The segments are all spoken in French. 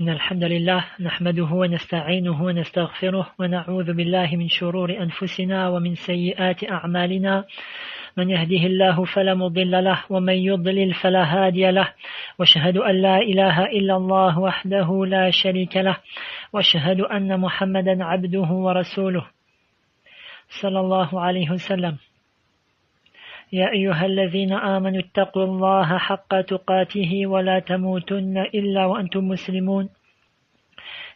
إن الحمد لله نحمده ونستعينه ونستغفره ونعوذ بالله من شرور أنفسنا ومن سيئات أعمالنا من يهده الله فلا مضل له ومن يضلل فلا هادي له وأشهد أن لا إله إلا الله وحده لا شريك له وأشهد أن محمدا عبده ورسوله صلى الله عليه وسلم يا أيها الذين آمنوا اتقوا الله حق تقاته ولا تموتن إلا وأنتم مسلمون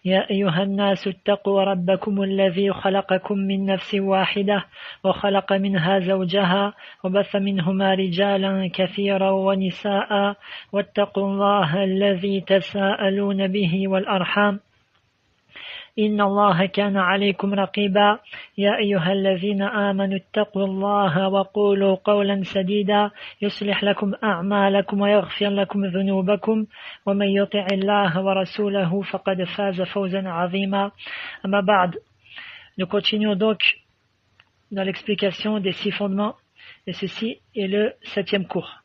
يا أيها الناس اتقوا ربكم الذي خلقكم من نفس واحدة وخلق منها زوجها وبث منهما رجالا كثيرا ونساء واتقوا الله الذي تساءلون به والأرحام إن الله كان عليكم رقيبا يا أيها الذين آمنوا اتقوا الله وقولوا قولا سديدا يصلح لكم أعمالكم ويغفر لكم ذنوبكم ومن يطع الله ورسوله فقد فاز فوزا عظيما أما بعد. Nous continuons donc dans l'explication des 6 fondements et ceci est le 7e cours.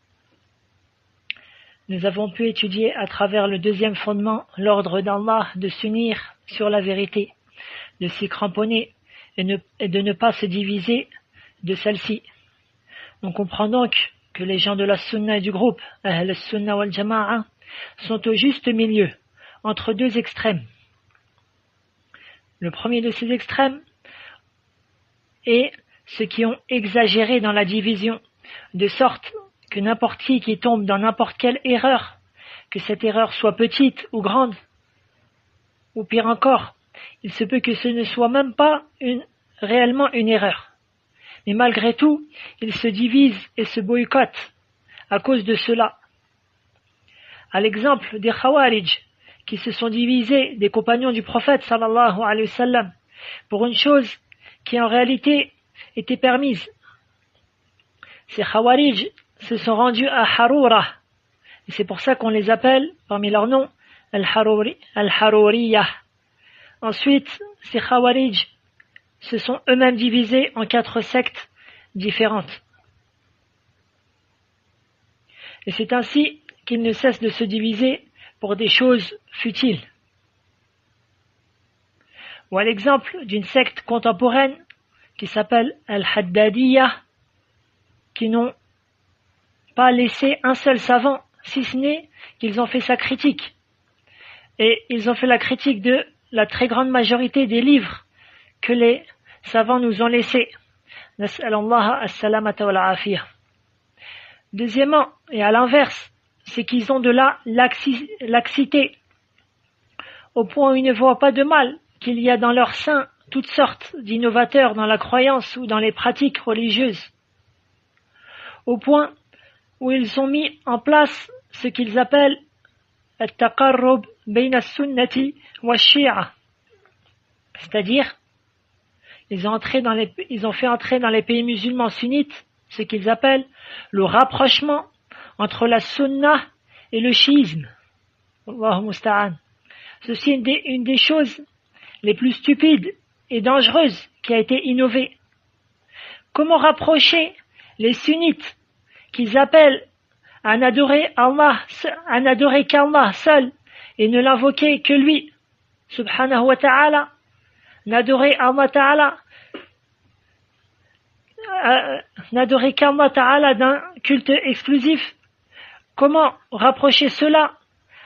Nous avons pu étudier à travers le 2e fondement l'ordre d'Allah de s'unir sur la vérité, de s'y cramponner et de ne pas se diviser de celle-ci. On comprend donc que les gens de la sunna et du groupe Ahl al-Sunna wal Jama'a sont au juste milieu, entre 2 extrêmes. Le premier de ces extrêmes est ceux qui ont exagéré dans la division, de sorte que n'importe qui tombe dans n'importe quelle erreur, que cette erreur soit petite ou grande, ou pire encore, il se peut que ce ne soit même pas réellement une erreur. Mais malgré tout, ils se divisent et se boycottent à cause de cela. À l'exemple des Khawarij, qui se sont divisés des compagnons du prophète sallallahu alayhi wa sallam, pour une chose qui en réalité était permise. Ces Khawarij se sont rendus à Harura, et c'est pour ça qu'on les appelle, parmi leurs noms, Al-Haruriyah. Ensuite, ces Khawarij se sont eux-mêmes divisés en 4 sectes différentes. Et c'est ainsi qu'ils ne cessent de se diviser pour des choses futiles. Ou à l'exemple d'une secte contemporaine qui s'appelle Al-Haddadiyah, qui n'ont pas laissé un seul savant, si ce n'est qu'ils ont fait sa critique. Et ils ont fait la critique de la très grande majorité des livres que les savants nous ont laissés. Nas'alallah as-salamata wal afiyah. Deuxièmement, et à l'inverse, c'est qu'ils ont de la laxité, au point où ils ne voient pas de mal qu'il y a dans leur sein toutes sortes d'innovateurs dans la croyance ou dans les pratiques religieuses, au point où ils ont mis en place ce qu'ils appellent التقرب بين السنة والشيعة, c'est-à-dire ils ont fait entrer dans les pays musulmans sunnites ce qu'ils appellent le rapprochement entre la sunna et le chiisme. Allahu musta'an. Ceci est une des choses les plus stupides et dangereuses qui a été innovée. Comment rapprocher les sunnites qu'ils appellent à n'adorer qu'Allah seul et ne l'invoquer que lui, subhanahu wa ta'ala, n'adorer qu'Allah ta'ala d'un culte exclusif. Comment rapprocher cela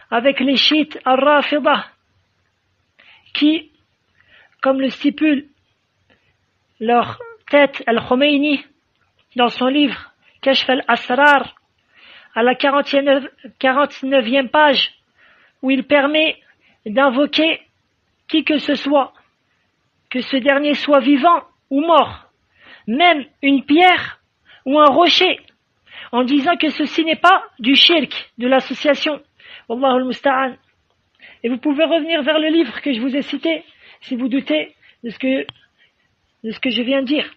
avec les chiites al-Rafidah qui, comme le stipule leur tête al-Khomeini dans son livre Kashf al-Asrar, à la 49e page, où il permet d'invoquer qui que ce soit, que ce dernier soit vivant ou mort, même une pierre ou un rocher, en disant que ceci n'est pas du shirk, de l'association. Wallahu al-musta'an. Et vous pouvez revenir vers le livre que je vous ai cité, si vous doutez de ce que je viens de dire.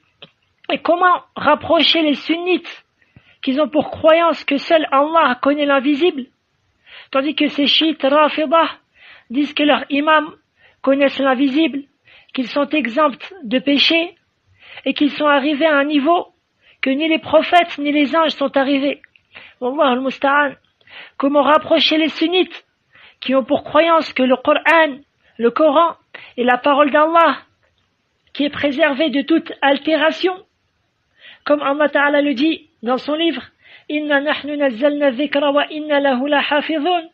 Et comment rapprocher les sunnites qu'ils ont pour croyance que seul Allah connaît l'invisible, tandis que ces chiites Rafidah disent que leurs imams connaissent l'invisible, qu'ils sont exempts de péché et qu'ils sont arrivés à un niveau que ni les prophètes ni les anges sont arrivés. Wallahu al-musta'an. Comment rapprocher les sunnites qui ont pour croyance que le Coran est la parole d'Allah, qui est préservée de toute altération, comme Allah Ta'ala le dit dans son livre, Inna nahnu nazzalna dhikra wa inna lahu la hafidhun,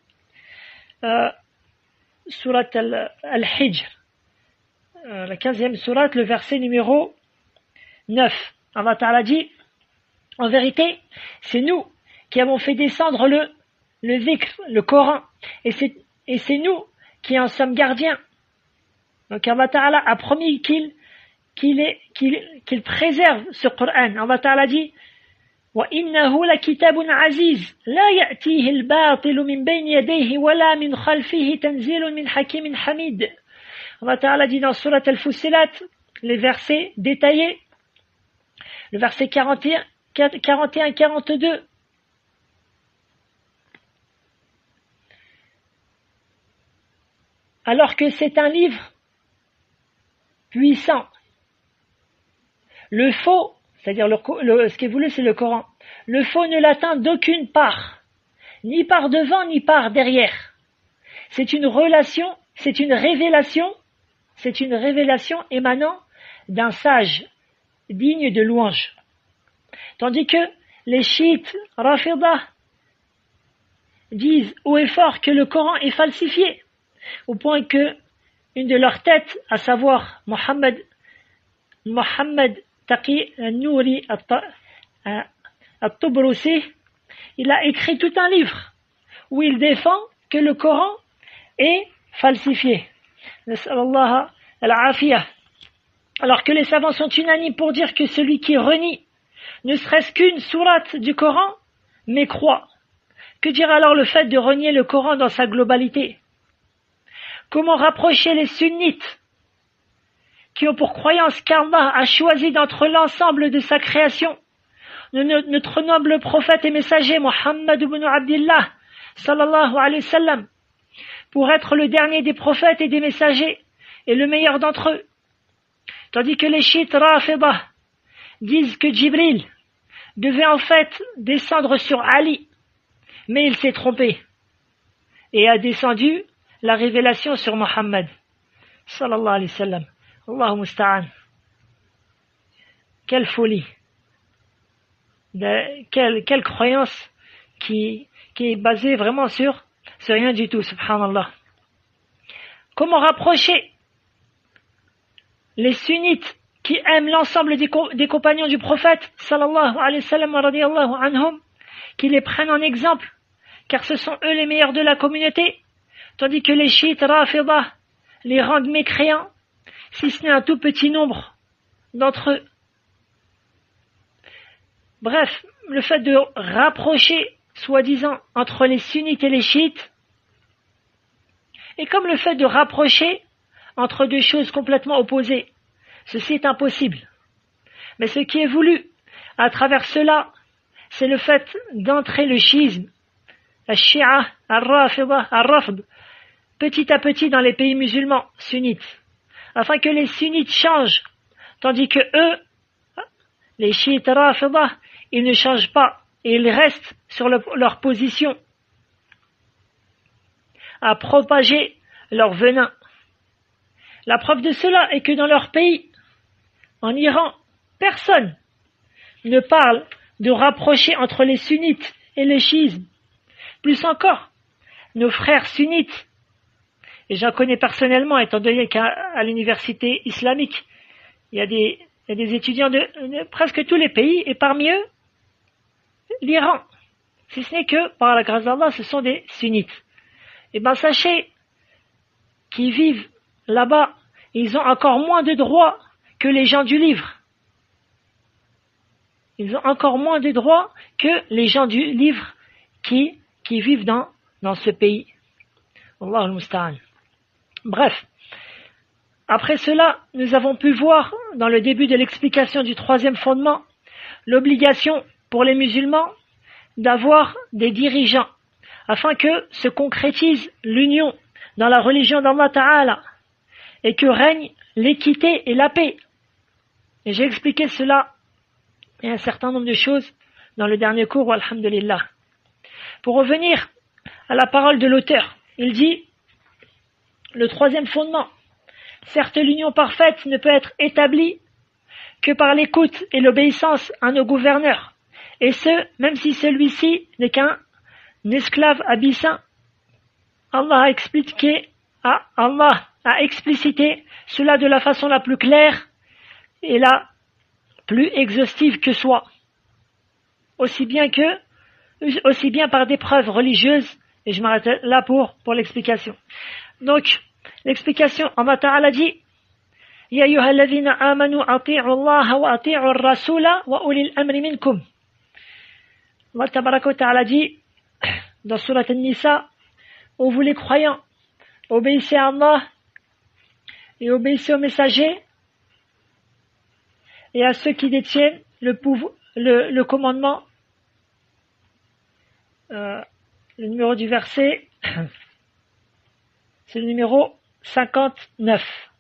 surat al-Hijr, la 15e surat, le verset numéro 9. Allah Ta'ala dit, en vérité, c'est nous qui avons fait descendre le dhikr, le Coran, et c'est nous qui en sommes gardiens. Donc Allah Ta'ala a promis qu'il préserve ce Coran. Allah Ta'ala dit, وَإِنَّهُ لَكِتَابٌ عَزِيزٌ لَا يَأْتِيهِ الْبَاطِلُ مِنْ بَيْنِ يَدَيْهِ وَلَا مِنْ خَلْفِهِ تَنْزِيلٌ مِنْ حَكِيمٍ حَمِيدٍ. Allah Ta'ala dit dans Surat Al-Fussilat, les versets détaillés, le verset 41-42. Alors que c'est un livre puissant. Le faux, c'est-à-dire ce qui est voulu, c'est le Coran. Le faux ne l'atteint d'aucune part, ni par devant, ni par derrière. C'est une révélation émanant d'un sage, digne de louange. Tandis que les chiites Rafidah disent haut et fort que le Coran est falsifié, au point que une de leurs têtes, à savoir Mohammed Taqi al-Nouri al-Tobroussi, il a écrit tout un livre où il défend que le Coran est falsifié. Nas'Allah al-Afiyah. Alors que les savants sont unanimes pour dire que celui qui renie ne serait-ce qu'une sourate du Coran mécroit. Que dire alors le fait de renier le Coran dans sa globalité? Comment rapprocher les sunnites qui ont pour croyance qu'Allah a choisi d'entre l'ensemble de sa création notre noble prophète et messager Muhammad ibn Abdillah sallallahu alayhi wa sallam pour être le dernier des prophètes et des messagers et le meilleur d'entre eux, tandis que les chiites Rafidah disent que Jibril devait en fait descendre sur Ali, mais il s'est trompé et a descendu la révélation sur Muhammad sallallahu alayhi wa sallam. Allahu musta'an. Quelle folie, quelle croyance qui est basée vraiment sur rien du tout, subhanallah. Comment rapprocher les sunnites qui aiment l'ensemble des compagnons du prophète sallallahu alayhi wa sallam radiyallahu anhum, qui les prennent en exemple, car ce sont eux les meilleurs de la communauté, tandis que les chiites Rafidah les rendent mécréants, si ce n'est un tout petit nombre d'entre eux. Bref, le fait de rapprocher, soi-disant, entre les sunnites et les chiites, est comme le fait de rapprocher entre deux choses complètement opposées. Ceci est impossible. Mais ce qui est voulu à travers cela, c'est le fait d'entrer le chiisme, la shia, al-Rafidah, al-Rafd, petit à petit dans les pays musulmans sunnites, afin que les sunnites changent, tandis que eux, les chiites Rafidah, ils ne changent pas et ils restent sur leur position, à propager leur venin. La preuve de cela est que dans leur pays, en Iran, personne ne parle de rapprocher entre les sunnites et les chiites. Plus encore, nos frères sunnites, et j'en connais personnellement étant donné qu'à l'université islamique, il y a des étudiants de presque tous les pays, et parmi eux, l'Iran. Si ce n'est que, par la grâce d'Allah, ce sont des sunnites. Et bien sachez qu'ils vivent là-bas, ils ont encore moins de droits que les gens du livre. Ils ont encore moins de droits que les gens du livre qui vivent dans ce pays. Allahu al-Musta'an. Bref, après cela, nous avons pu voir, dans le début de l'explication du troisième fondement, l'obligation pour les musulmans d'avoir des dirigeants, afin que se concrétise l'union dans la religion d'Allah Ta'ala, et que règne l'équité et la paix. Et j'ai expliqué cela et un certain nombre de choses dans le dernier cours, alhamdulillah. Pour revenir à la parole de l'auteur, il dit, le troisième fondement, certes l'union parfaite ne peut être établie que par l'écoute et l'obéissance à nos gouverneurs, et ce, même si celui-ci n'est qu'un esclave abyssin. Allah a explicité cela de la façon la plus claire et la plus exhaustive que soit, aussi bien par des preuves religieuses, et je m'arrête là pour l'explication. Donc, l'explication, Allah Ta'ala dit, Ya ayyuhalladhina amanu ati'u Allah wa ati'u ar-rasula wa ulil amri minkum. Allah Ta'ala dit, dans Surat An-Nisa, ô vous les croyants, obéissez à Allah et obéissez aux messagers et à ceux qui détiennent le commandement. Le numéro du verset, c'est le numéro 59.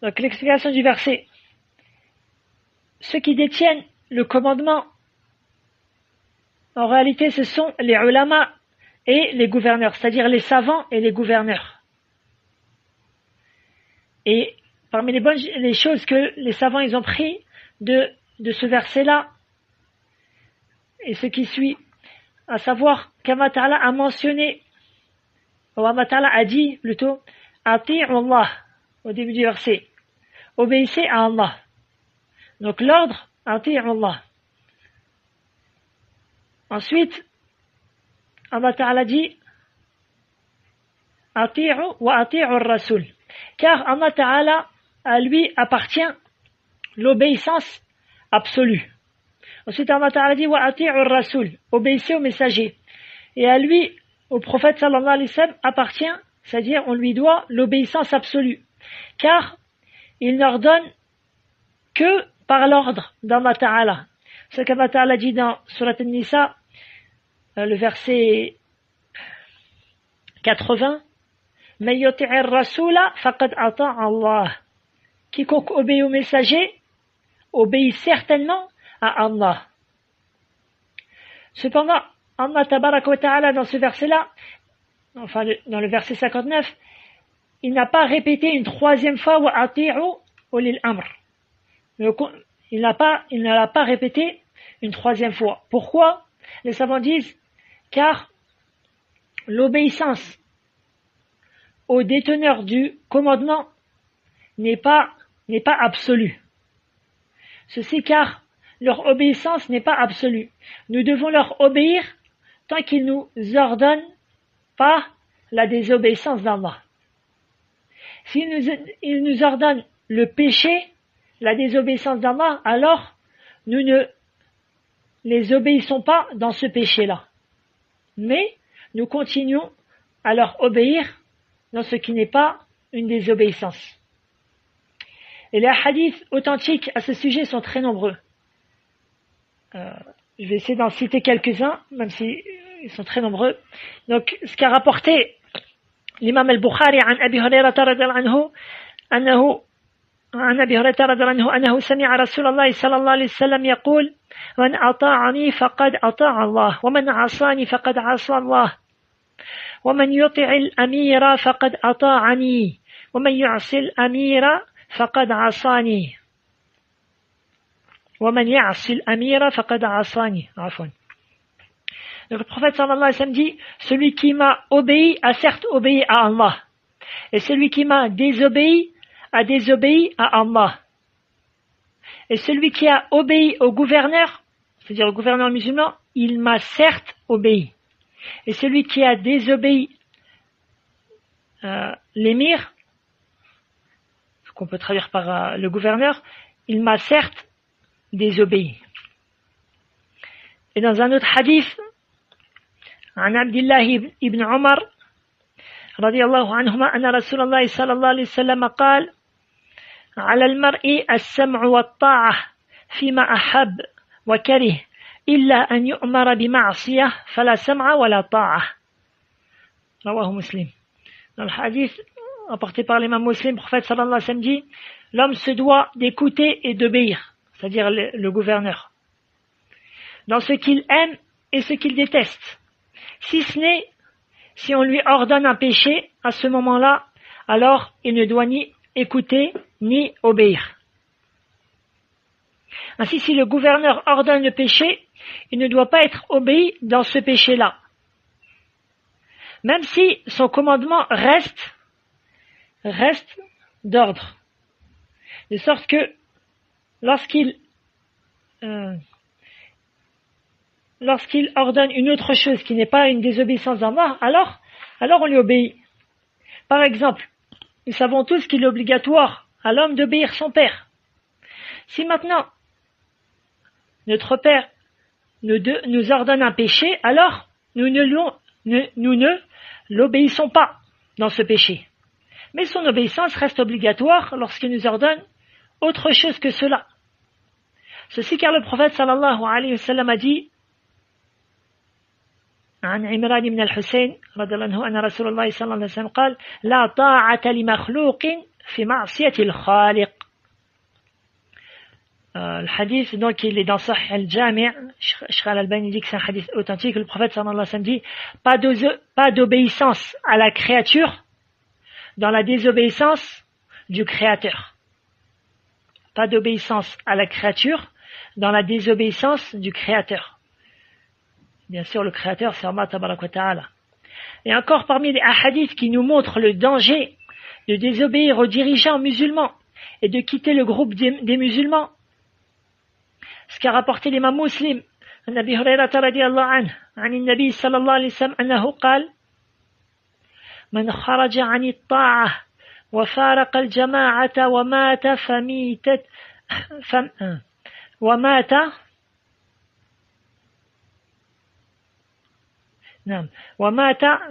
Donc l'explication du verset. Ceux qui détiennent le commandement, en réalité ce sont les ulama et les gouverneurs, c'est-à-dire les savants et les gouverneurs. Et parmi les choses que les savants ils ont pris de ce verset-là, et ce qui suit, à savoir qu'Allah Ta'ala a mentionné, ou Allah Ta'ala a dit plutôt, Ati'u Allah, au début du verset, obéissez à Allah. Donc l'ordre, Ati'u Allah. Ensuite, Allah Ta'ala dit, Ati'u wa ati'u ar-rasul. Car Allah Ta'ala, à lui appartient l'obéissance absolue. Ensuite, Allah Ta'ala dit, wa ati'u ar-rasul, obéissez au messager. Et à lui, au prophète sallallahu alayhi wa sallam, appartient, c'est-à-dire on lui doit l'obéissance absolue. Car il n'ordonne que par l'ordre d'Allah Ta'ala. Ce qu'Allah Ta'ala dit dans Surat An-Nisa, le verset 80, Mais yuti'ir rasula faqad ata Allah. Quiconque obéit au messager, obéit certainement à Allah. Cependant, Allah Tabaraka wa Ta'ala dans ce verset-là, enfin dans le verset 59, il n'a pas répété une troisième fois wa ati'u ulil amr. Il ne l'a pas répété une troisième fois. Pourquoi? Les savants disent car l'obéissance aux déteneurs du commandement n'est pas absolue. Ceci car leur obéissance n'est pas absolue. Nous devons leur obéir tant qu'ils nous ordonnent pas la désobéissance d'Allah. S'ils nous ordonnent le péché, la désobéissance d'Allah, alors nous ne les obéissons pas dans ce péché-là. Mais nous continuons à leur obéir dans ce qui n'est pas une désobéissance. Et les hadiths authentiques à ce sujet sont très nombreux. Je vais essayer d'en citer quelques-uns, même si ils sont très nombreux. Donc, ce qu'a rapporté l'imam al-Bukhari عن أبي هريرة رضي الله عنه عن أبي هريرة رضي الله عنه أنه سمع رسول الله صلى الله عليه وسلم يقول من أطاعني فقد أطاع الله ومن عصاني فقد عصى الله ومن يطع الأمير فقد أطاعني ومن يعصي الأمير فقد عصاني ومن يعصي الأمير فقد عصاني عفوا. Donc le prophète sallallahu alayhi wa sallam dit, celui qui m'a obéi a certes obéi à Allah, et celui qui m'a désobéi a désobéi à Allah. Et celui qui a obéi au gouverneur, c'est-à-dire au gouverneur musulman, il m'a certes obéi. Et celui qui a désobéi l'émir, ce qu'on peut traduire par le gouverneur, il m'a certes désobéi. Et dans un autre hadith, عن عبد الله بن عمر رضي الله عنهما أن رسول الله صلى الله عليه وسلم قال على المرء السمع والطاعة فيما أحب وكره إلا أن يؤمر بمعصية فلا سمع ولا طاعة. رواه مسلم. Dans le hadith apporté par l'imam Muslim, le prophète sallallahu alayhi wa sallam dit, l'homme se doit d'écouter et d'obéir, c'est-à-dire le gouverneur, dans ce qu'il aime et ce qu'il déteste. si ce n'est si on lui ordonne un péché, à ce moment-là, alors il ne doit ni écouter ni obéir. Ainsi, si le gouverneur ordonne le péché, il ne doit pas être obéi dans ce péché-là. Même si son commandement reste d'ordre. De sorte que lorsqu'il ordonne une autre chose qui n'est pas une désobéissance d'Allah, alors on lui obéit. Par exemple, nous savons tous qu'il est obligatoire à l'homme d'obéir son père. Si maintenant notre père nous ordonne un péché, alors nous ne l'obéissons pas dans ce péché. Mais son obéissance reste obligatoire lorsqu'il nous ordonne autre chose que cela. Ceci car le prophète sallallahu alayhi wa sallam a dit عن عمران بن الحسين رضي الله عنه أن رسول الله صلى الله عليه وسلم قال لا طاعة لمخلوق في معصية الخالق. Le hadith, donc, il est dans Sahih al-Jami'. Cheikh al-Albani dit que c'est un hadith authentique. Le prophète sallallahu alayhi wa sallam dit pas d'obéissance à la créature dans la désobéissance du créateur. Pas d'obéissance à la créature dans la désobéissance du créateur. Bien sûr, le créateur, c'est Allah tabaraka wa ta'ala. Et encore parmi les hadiths qui nous montrent le danger de désobéir aux dirigeants musulmans et de quitter le groupe des musulmans, ce qu'a rapporté l'imam Muslim, عن أبي هريرة رضي الله عنه عن النبي صلى الله عليه وسلم أنه قال من خرج عن الطاعة وفارق الجماعة ومات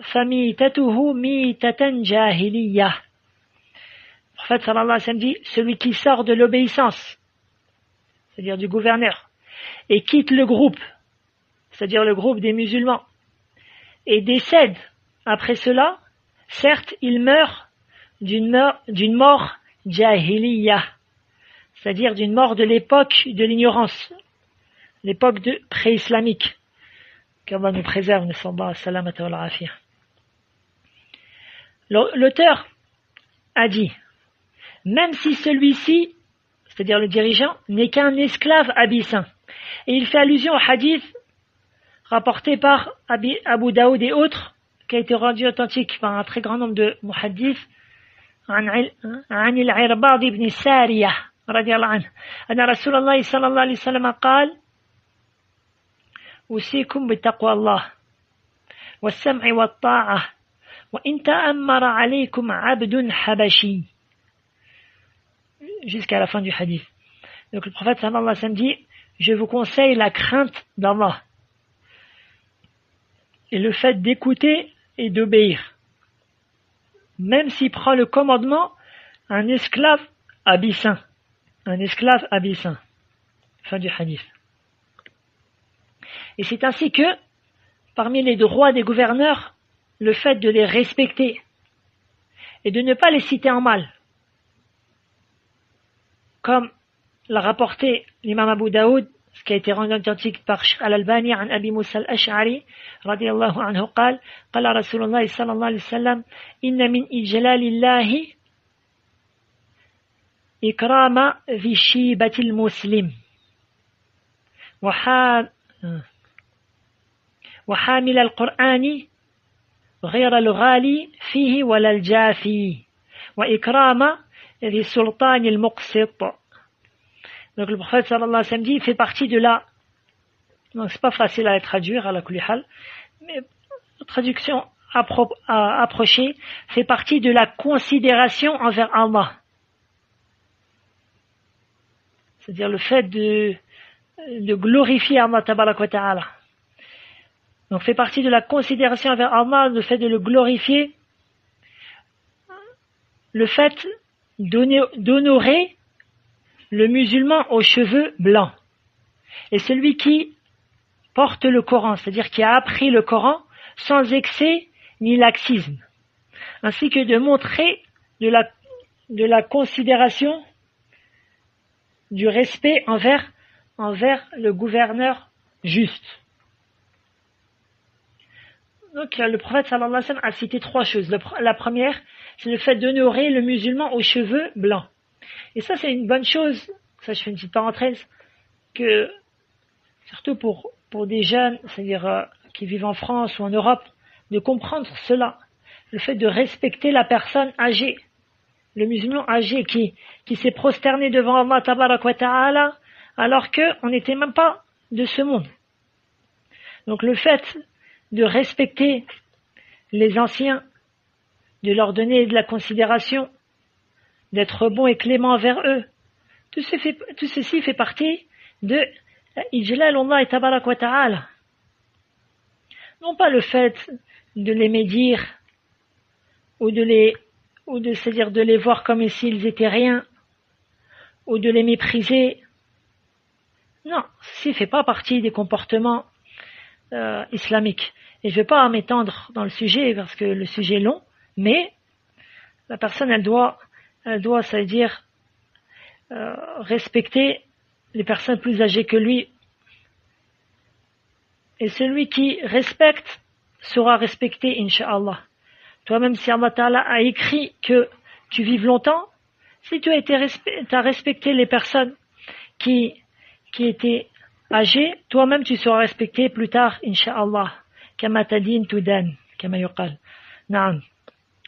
فميتته ميتة جاهلية. Le prophète sallallahu alayhi wa sallam dit, celui qui sort de l'obéissance, c'est-à-dire du gouverneur, et quitte le groupe, c'est-à-dire le groupe des musulmans, et décède après cela, certes, il meurt d'une mort jahiliya, c'est-à-dire d'une mort de l'époque de l'ignorance, l'époque pré-islamique. Qu'Allah nous préserve, nasallahu salamata wal afiyah. L'auteur a dit, même si celui-ci, c'est-à-dire le dirigeant, n'est qu'un esclave abyssin. Et il fait allusion au hadith rapporté par Abu Daoud et autres, qui a été rendu authentique par un très grand nombre de muhaddiths, عن العرباض بن سارية رضي الله عنه أن رسول الله صلى الله عليه وسلم قال أوصيكم بتقوى الله والسمع والطاعة وإن تأمر عليكم عبد حبشي, jusqu'à la fin du hadith. Donc le prophète sallallahu alayhi wa sallam dit, je vous conseille la crainte d'Allah et le fait d'écouter et d'obéir, même s'il prend le commandement un esclave abyssin. Fin du hadith. Et c'est ainsi que, parmi les droits des gouverneurs, le fait de les respecter et de ne pas les citer en mal, comme l'a rapporté l'imam Abu Daoud, ce qui a été rendu authentique par Cheikh al-Albani, عن أبي موسى الأشعري رضي الله عنه قال قال رسول الله صلى الله عليه وسلم إن من إجلال الله إكرام ذي الشيبة المسلم وحامل القرآن غير الغالي فيه ولا الجافي وإكرام ذي السلطان المقسط. Donc le prophète sallallahu alayhi wa sallam dit, fait partie de la, donc c'est pas facile à traduire à la kulli hal, mais la traduction approchée fait partie de la considération envers Allah, c'est-à-dire le fait de glorifier Allah tabaraka wa ta'ala. Donc fait partie de la considération envers Allah, le fait de le glorifier, le fait d'honorer le musulman aux cheveux blancs et celui qui porte le Coran, c'est-à-dire qui a appris le Coran sans excès ni laxisme, ainsi que de montrer de la considération, du respect envers le gouverneur juste. Donc le prophète sallallahu alayhi wa sallam a cité trois choses. La première, c'est le fait d'honorer le musulman aux cheveux blancs. Et ça, c'est une bonne chose. Ça, je fais une petite parenthèse, que surtout pour des jeunes, c'est-à-dire qui vivent en France ou en Europe, de comprendre cela. Le fait de respecter la personne âgée, le musulman âgé qui s'est prosterné devant Allah tabarak wa ta'ala, alors qu'on n'était même pas de ce monde. Donc le fait de respecter les anciens, de leur donner de la considération, d'être bon et clément envers eux, tout ceci fait partie de Ijlal Allah tabarak wa ta'ala. Non pas le fait de les médire, c'est-à-dire de les voir comme s'ils étaient rien, ou de les mépriser. Non, ceci ne fait pas partie des comportements islamiques. Et je ne vais pas m'étendre dans le sujet parce que le sujet est long, mais la personne, elle doit, c'est-à-dire respecter les personnes plus âgées que lui. Et celui qui respecte sera respecté, incha'Allah. Toi-même, si Allah Ta'ala a écrit que tu vives longtemps, si tu as respecté les personnes qui étaient âgées, toi-même tu seras respecté plus tard, incha'Allah. Kama tadin tudan, kama yuqal. Naam.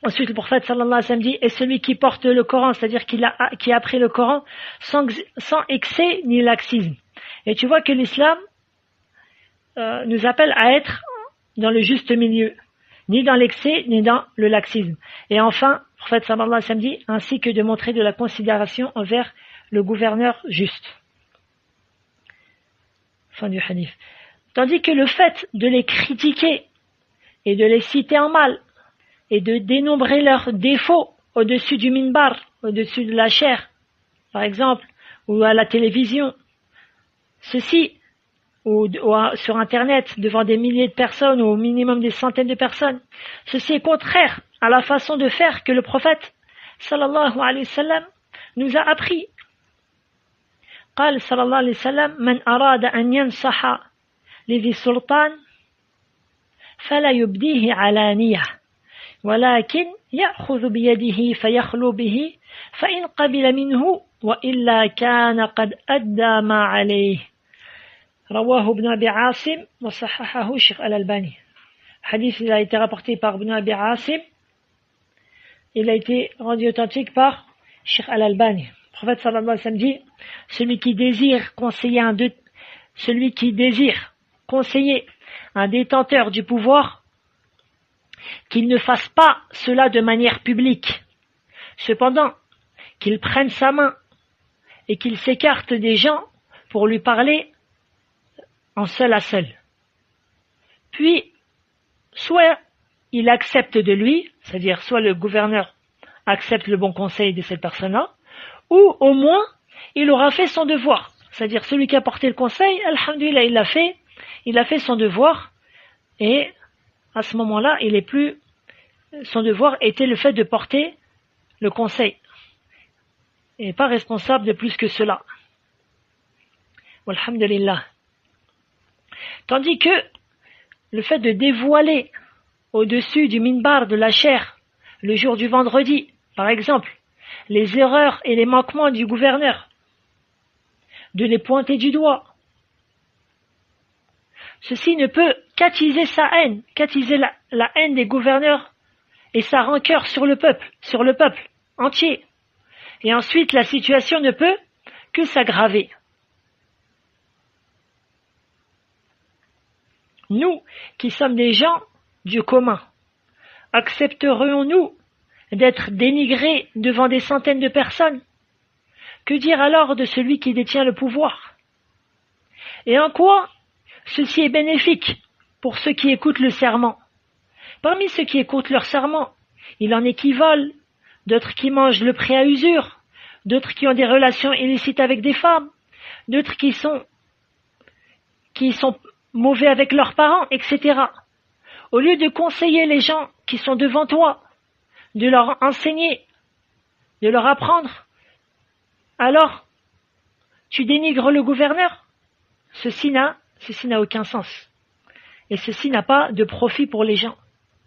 Ensuite, le prophète sallallahu alayhi wa sallam dit, et celui qui porte le Coran, c'est-à-dire qui a appris le Coran sans excès ni laxisme. Et tu vois que l'islam nous appelle à être dans le juste milieu, ni dans l'excès, ni dans le laxisme. Et enfin, le prophète sallallahu alayhi wa sallam dit, ainsi que de montrer de la considération envers le gouverneur juste. Fin du hadith. Tandis que le fait de les critiquer et de les citer en mal et de dénombrer leurs défauts au-dessus du minbar, au-dessus de la chair, par exemple, ou à la télévision, ceci, ou sur Internet, devant des milliers de personnes ou au minimum des centaines de personnes, ceci est contraire à la façon de faire que le prophète sallallahu alayhi wa sallam nous a appris. قال صلى الله عليه وسلم من أراد أن ينصح لذي سلطان فلا يبديه علانية ولكن يأخذ بيده فيخلو به فإن قبل منه وإلا كان قد أدى ما عليه رواه ابن أبي عاصم وصححه الشيخ الألباني. Hadith, il a été rapporté par Ibn Abi Asim, il a été rendu authentique par Sheikh Al-Albani. Le prophète sallallahu alayhi wa sallam dit, celui qui désire conseiller un détenteur du pouvoir, qu'il ne fasse pas cela de manière publique. Cependant, qu'il prenne sa main et qu'il s'écarte des gens pour lui parler en seul à seul. Puis, soit il accepte de lui, c'est-à-dire soit le gouverneur accepte le bon conseil de cette personne-là, ou au moins il aura fait son devoir. C'est-à-dire celui qui a porté le conseil, alhamdulillah, il a fait son devoir, et à ce moment-là, son devoir était le fait de porter le conseil. Il n'est pas responsable de plus que cela. Alhamdulillah. Tandis que le fait de dévoiler au-dessus du minbar de la chair, le jour du vendredi, par exemple, les erreurs et les manquements du gouverneur, de les pointer du doigt, ceci ne peut qu'attiser sa haine, qu'attiser la haine des gouverneurs et sa rancœur sur le peuple entier. Et ensuite, la situation ne peut que s'aggraver. Nous, qui sommes des gens du commun, accepterions-nous d'être dénigrés devant des centaines de personnes? Que dire alors de celui qui détient le pouvoir? Et en quoi ceci est bénéfique pour ceux qui écoutent le serment? Parmi ceux qui écoutent leur serment, il en est qui volent, d'autres qui mangent le prêt à usure, d'autres qui ont des relations illicites avec des femmes, d'autres qui sont mauvais avec leurs parents, etc. Au lieu de conseiller les gens qui sont devant toi, de leur enseigner, de leur apprendre, alors tu dénigres le gouverneur. Ceci n'a aucun sens. et ceci n'a pas de profit pour les gens,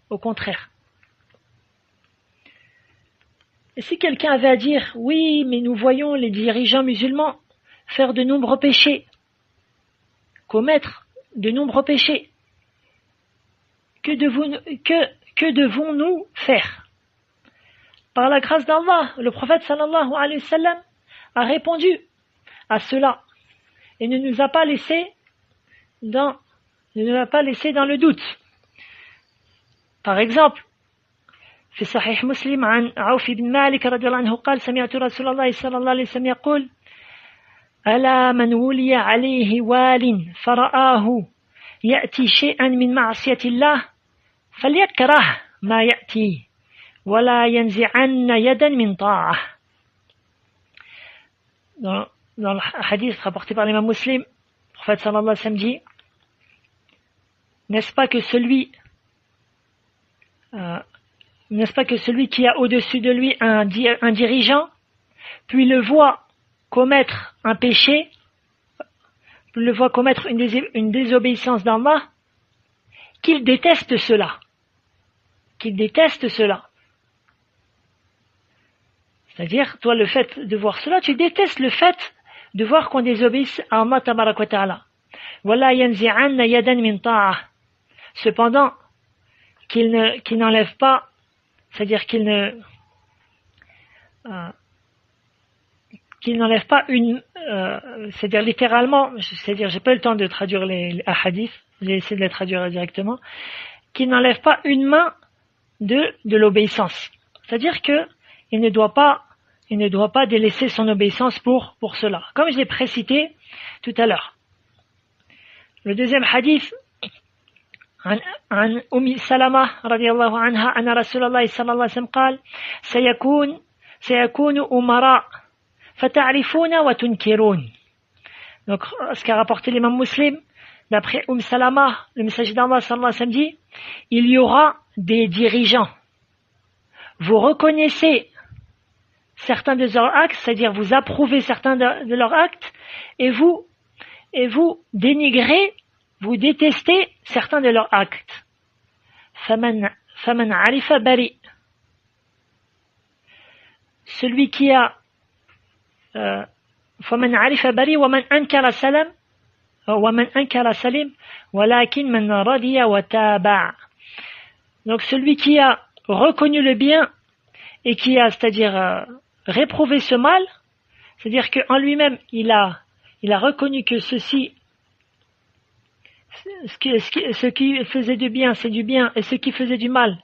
au contraire. Et si quelqu'un avait à dire, oui, mais nous voyons les dirigeants musulmans faire de nombreux péchés, commettre de nombreux péchés, que devons-nous faire? Par la grâce d'Allah, le prophète sallallahu alayhi wa sallam a répondu à cela et ne nous a pas laissé dans le doute. Par exemple, في صحيح مسلم عن عوف بن مالك رضي الله عنه قال سمعت رسول الله صلى الله عليه وسلم يقول ألا من ولي عليه وال فرآه يأتي شيئا من معصية الله فليكره ما يأتي ولا ينزعن يدا من طاعة. Dans le hadith rapporté par l'imam Muslim, le prophète sallallahu alayhi wa sallam dit, n'est-ce pas que celui qui a au-dessus de lui un dirigeant, puis le voit commettre un péché, puis le voit commettre une désobéissance d'Allah, qu'il déteste cela. C'est-à-dire, toi, le fait de voir cela, tu détestes le fait de voir qu'on désobéisse à Allah tabarak wa ta'ala. Wala yanzi'anna yadan min ta'ah. Cependant, qu'il n'enlève pas, c'est-à-dire qu'il n'enlève pas c'est-à-dire littéralement, c'est-à-dire j'ai pas eu le temps de traduire les hadiths, j'ai essayé de les traduire directement, qu'il n'enlève pas une main de l'obéissance. C'est-à-dire que il ne doit pas délaisser son obéissance pour cela. Comme je l'ai précité tout à l'heure. Le deuxième hadith, عن أم سلمة رضي الله عنها أن رسول الله صلى الله عليه وسلم قال سيكون أمراء فتعرفون وتنكرون. Donc, ce qu'a rapporté l'imam Muslim, d'après Salama, le messager d'Allah sallallahu alayhi wa sallam dit, il y aura des dirigeants. Vous reconnaissez certains de leurs actes, c'est-à-dire vous approuvez certains de leurs actes, et vous dénigrez, vous détestez certains de leurs actes. فَمَنْ عَرِفَ بَرِئ. Celui qui a فَمَنْ عَرِفَ بَرِئ وَمَنْ أَنْكَرَ سَلِمْ وَلَكِنْ مَنْ رَضِيَ وَتَابَعَ. Donc celui qui a reconnu le bien et qui a, c'est-à-dire réprouvé ce mal, c'est-à-dire qu'en lui-même il a reconnu que ce qui faisait du bien c'est du bien et ce qui faisait du mal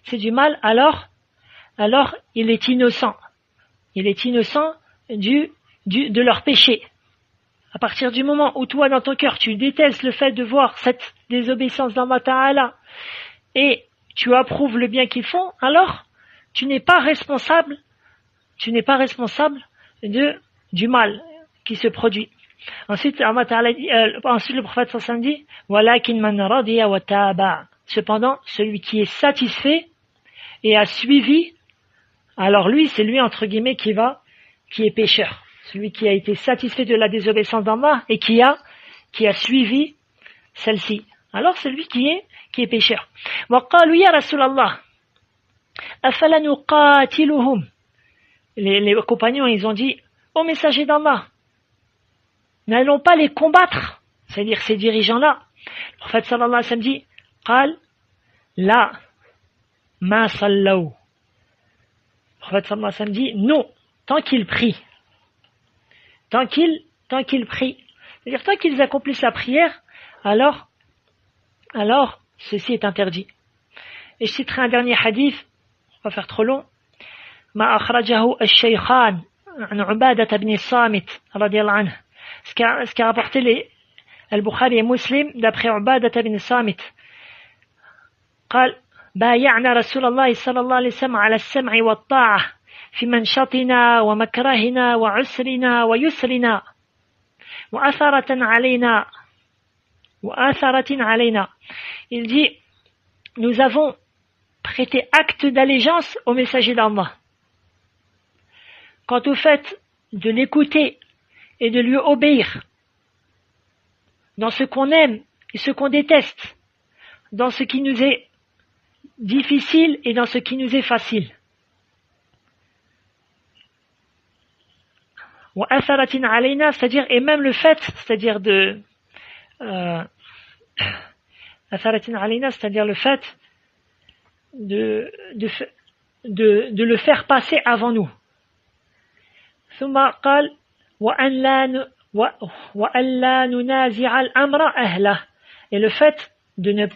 c'est du mal, alors il est innocent de leur péché. À partir du moment où toi dans ton cœur tu détestes le fait de voir cette désobéissance d'Allah Ta'ala et tu approuves le bien qu'ils font, alors tu n'es pas responsable du mal qui se produit. Ensuite, le prophète sallallahu dit, walakin man radiya wa taba. Cependant, celui qui est satisfait et a suivi, alors lui, c'est lui entre guillemets qui est pécheur. Celui qui a été satisfait de la désobéissance d'Allah et qui a suivi celle-ci. Alors c'est lui qui est pécheur. Wa qalu ya Rasulallah, afala nuqatiluhum. Les compagnons, ils ont dit, ô messager d'Allah, n'allons pas les combattre, c'est-à-dire ces dirigeants-là. Le prophète sallallahu alayhi wa sallam dit, qal la ma sallaw. Le prophète sallallahu alayhi wa sallam dit, non, tant qu'ils prient. Tant qu'ils prient. C'est-à-dire, tant qu'ils accomplissent la prière, alors, ceci est interdit. Et je citerai un dernier hadith, on va faire trop long. ما أخرجه الشيخان عن عبادة بن الصامت رضي الله عنه. Ce qu'a rapporté Al-Bukhari et Muslim d'après عبادة بن الصامت. قال بايعنا رسول الله صلى الله عليه وسلم على السمع والطاعة في منشطنا ومكرهنا وعسرنا ويسرنا وأثرة علينا. Il dit, nous avons prêté acte d'allégeance au messager d'Allah. Quant au fait de l'écouter et de lui obéir dans ce qu'on aime et ce qu'on déteste, dans ce qui nous est difficile et dans ce qui nous est facile. Wa atharatin alayna, c'est-à-dire, et même le fait, c'est-à-dire atharatin alayna, c'est-à-dire le fait de le faire passer avant nous. ثم قال وأن لا ننازع الأمر أهله, et le fait de ne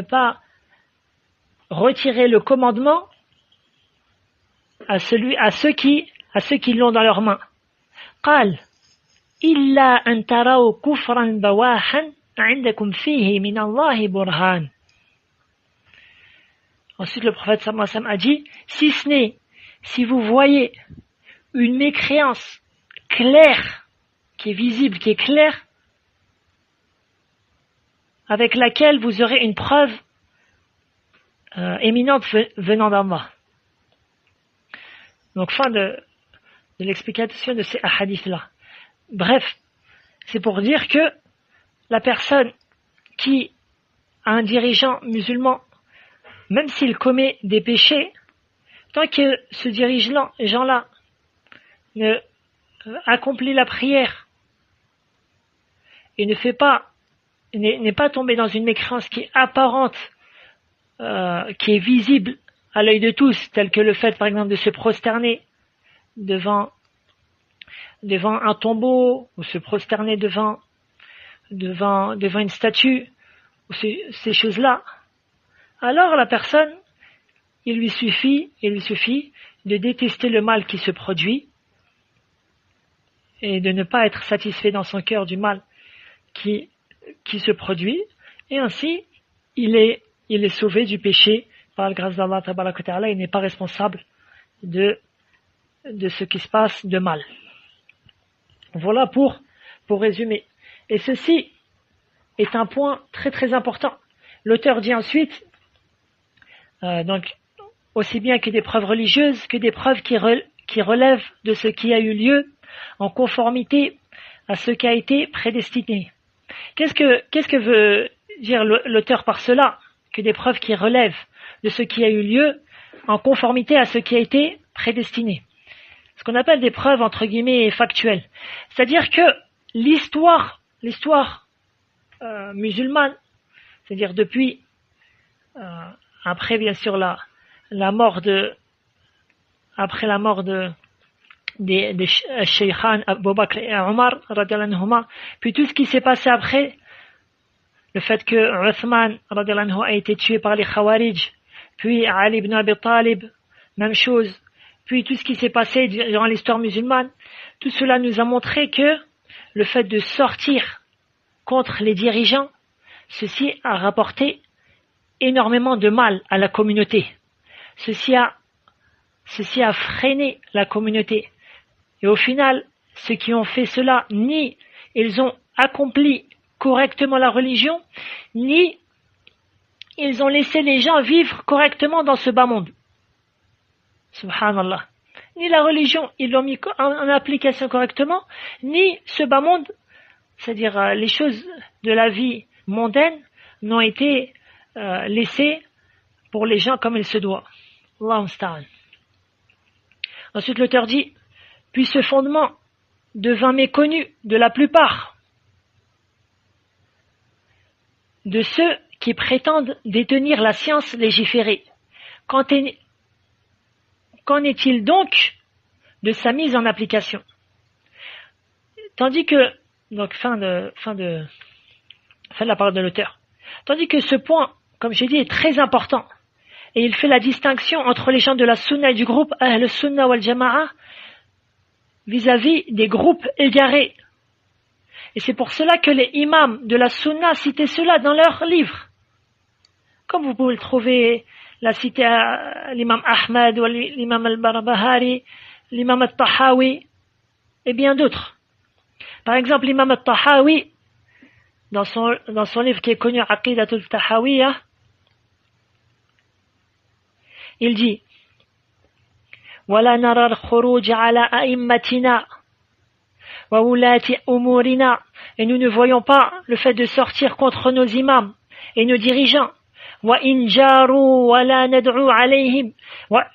pas retirer le commandement à ceux qui l'ont dans leurs mains. قال إلا أن تروا كفرا بواحا عندكم فيه من الله برهان. Ensuite le prophète sallallahu alayhi wa sallam a dit, si ce n'est si vous voyez une mécréance claire, qui est visible, qui est claire, avec laquelle vous aurez une preuve éminente venant d'Allah. Donc fin de l'explication de ces hadiths-là. Bref, c'est pour dire que la personne qui a un dirigeant musulman, même s'il commet des péchés, tant que ce dirigeant-là ne accomplit la prière et n'est pas tombé dans une mécréance qui est apparente, qui est visible à l'œil de tous, tel que le fait par exemple de se prosterner devant un tombeau, ou se prosterner devant une statue, ou ces choses-là, alors la personne, il lui suffit de détester le mal qui se produit et de ne pas être satisfait dans son cœur du mal qui se produit, et ainsi il est sauvé du péché par la grâce d'Allah tabaraka wa ta'ala. Il n'est pas responsable de ce qui se passe de mal. Voilà pour résumer. Et ceci est un point très très important. L'auteur dit ensuite, donc aussi bien que des preuves religieuses que des preuves qui relèvent de ce qui a eu lieu en conformité à ce qui a été prédestiné. Qu'est-ce que veut dire l'auteur par cela? Que des preuves qui relèvent de ce qui a eu lieu en conformité à ce qui a été prédestiné. Ce qu'on appelle des preuves entre guillemets factuelles. C'est-à-dire que l'histoire musulmane, c'est-à-dire depuis après bien sûr après la mort des Shaykhan Abu Bakr et Omar radiyallahu anhuma, puis tout ce qui s'est passé après, le fait que Uthman radiyallahu anhu a été tué par les Khawarij, puis Ali ibn Abi Talib, même chose, puis tout ce qui s'est passé durant l'histoire musulmane, tout cela nous a montré que le fait de sortir contre les dirigeants, ceci a rapporté énormément de mal à la communauté. Ceci a freiné la communauté. Et au final, ceux qui ont fait cela, ni ils ont accompli correctement la religion, ni ils ont laissé les gens vivre correctement dans ce bas monde. Subhanallah. Ni la religion, ils l'ont mis en application correctement, ni ce bas monde, c'est-à-dire les choses de la vie mondaine, n'ont été laissées pour les gens comme il se doit. Allahu musta'an. Ensuite, l'auteur dit, puis ce fondement devint méconnu de la plupart de ceux qui prétendent détenir la science légiférée. Qu'en est-il donc de sa mise en application? Tandis que, donc fin de la parole de l'auteur. Tandis que ce point, comme j'ai dit, est très important. Et il fait la distinction entre les gens de la Sunna et du groupe Ahl Sunna wal Jama'a vis-à-vis des groupes égarés. Et c'est pour cela que les imams de la Sunna citaient cela dans leurs livres. Comme vous pouvez le trouver, la citer à l'imam Ahmad, ou l'imam al-Barbahari, l'imam al-Tahawi, et bien d'autres. Par exemple, l'imam al-Tahawi, dans son livre qui est connu, Aqidatul Tahawiyah, il dit, ولا نرى الخروج على أئمتنا وولاة أمورنا, et nous ne voyons pas le fait de sortir contre nos imams et nos dirigeants. وَإِنْ جَارُوا وَلَا نَدْعُوا عَلَيْهِمْ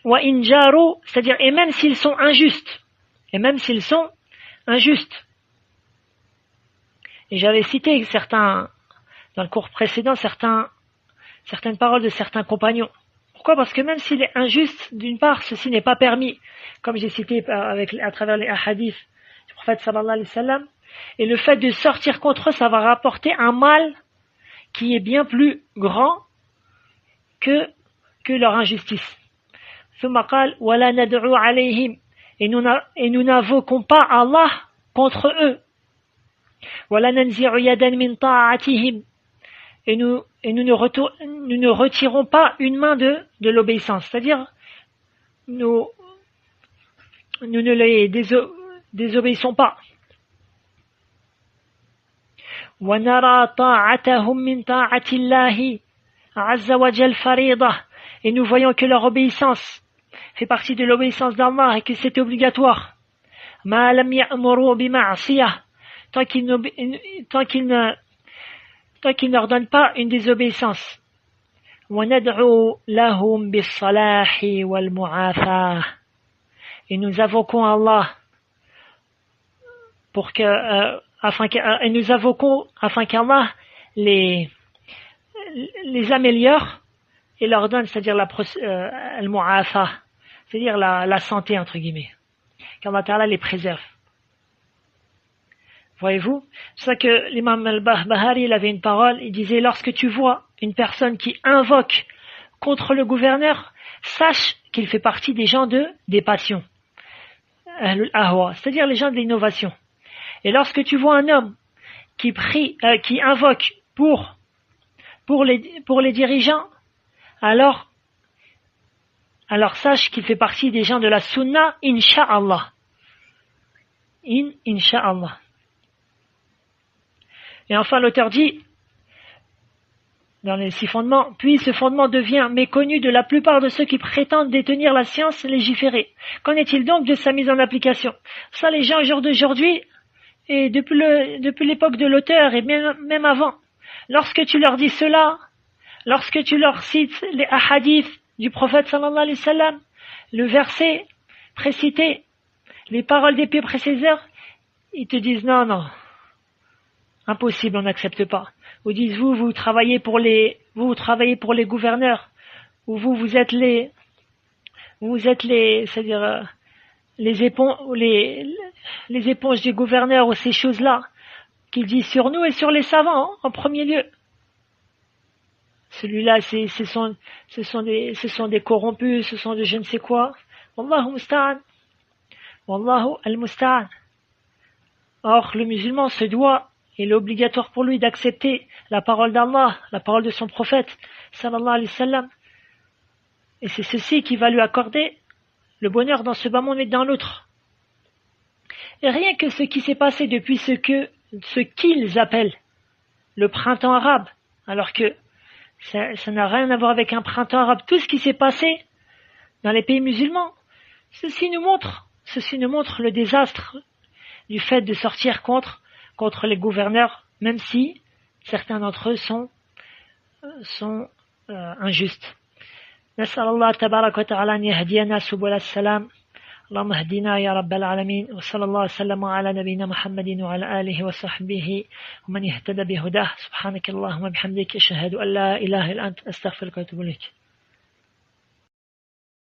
وَإِنْ جَارُوا, c'est-à-dire, et même s'ils sont injustes. Et même s'ils sont injustes. Et j'avais cité certains, dans le cours précédent, certaines paroles de certains compagnons. Pourquoi? Parce que même s'il est injuste, d'une part, ceci n'est pas permis, comme j'ai cité à travers les hadiths du prophète sallallahu alayhi wa sallam, et le fait de sortir contre eux, ça va rapporter un mal qui est bien plus grand que leur injustice. ثم قال ولا ندعو عليهم, et nous n'invoquons pas Allah contre eux. ولا ننزع يدا من طاعتهم, et nous ne retirons pas une main de l'obéissance, c'est-à-dire nous ne les désobéissons pas. وَنَرَى طَاعَتَهُمْ مِنْ طَاعَةِ اللَّهِ عَزَّ وَجَلَّ فَرِيضَةً, et nous voyons que leur obéissance fait partie de l'obéissance d'Allah et que c'est obligatoire. مَا لَمْ يَأْمُرُوا بِمَعْصِيَةٍ, tant qu'ils n'ordonnent pas une désobéissance. وَنَدْعُوا لَهُمْ بِالصَّلَاحِ وَالْمُعَافَاةِ, et nous invoquons Allah et nous invoquons afin qu'Allah les améliore et leur donne, c'est-à-dire al-mu'afa, c'est-à-dire la santé entre guillemets, qu'Allah Ta'ala les préserve. Voyez-vous, c'est ça que l'imam al-Bahari, il avait une parole, il disait: lorsque tu vois une personne qui invoque contre le gouverneur, sache qu'il fait partie des gens des passions, ahlul ahwa, c'est-à-dire les gens de l'innovation. Et lorsque tu vois un homme qui invoque pour les dirigeants, alors sache qu'il fait partie des gens de la sunna, insha'Allah. Insha'Allah. Et enfin, l'auteur dit, dans les 6 fondements, puis ce fondement devient méconnu de la plupart de ceux qui prétendent détenir la science légiférée. Qu'en est-il donc de sa mise en application? Ça, les gens au jour d'aujourd'hui, et depuis l'époque de l'auteur, et même avant, lorsque tu leur dis cela, lorsque tu leur cites les hadiths du prophète sallallahu alayhi wa sallam, le verset précité, les paroles des pieux précédents, ils te disent non, impossible, on n'accepte pas. Ou disent vous travaillez pour les gouverneurs, ou vous êtes les, c'est-à-dire les éponges des gouverneurs, ou ces choses-là qu'ils disent sur nous et sur les savants en premier lieu. Celui-là, ce sont des corrompus, ce sont de je ne sais quoi. Wallahu musta'an. Wallahu al-musta'an. Or, le musulman se doit, il est obligatoire pour lui d'accepter la parole d'Allah, la parole de son prophète, sallallahu alayhi wa sallam. Et c'est ceci qui va lui accorder le bonheur dans ce bas monde et dans l'autre. Et rien que ce qui s'est passé depuis ce qu'ils appellent le printemps arabe, alors que ça n'a rien à voir avec un printemps arabe, tout ce qui s'est passé dans les pays musulmans, ceci nous montre le désastre du fait de sortir contre les gouverneurs, même si certains d'entre eux sont injustes. نسأل الله تبارك وتعالى أن يهدينا سبل السلام. اللهم اهدنا يا رب العالمين، وصلى الله وسلم على نبينا محمد وعلى آله وصحبه ومن اهتدى بهداه. سبحانك اللهم وبحمدك أشهد أن لا إله إلا أنت أستغفرك وأتوب إليك.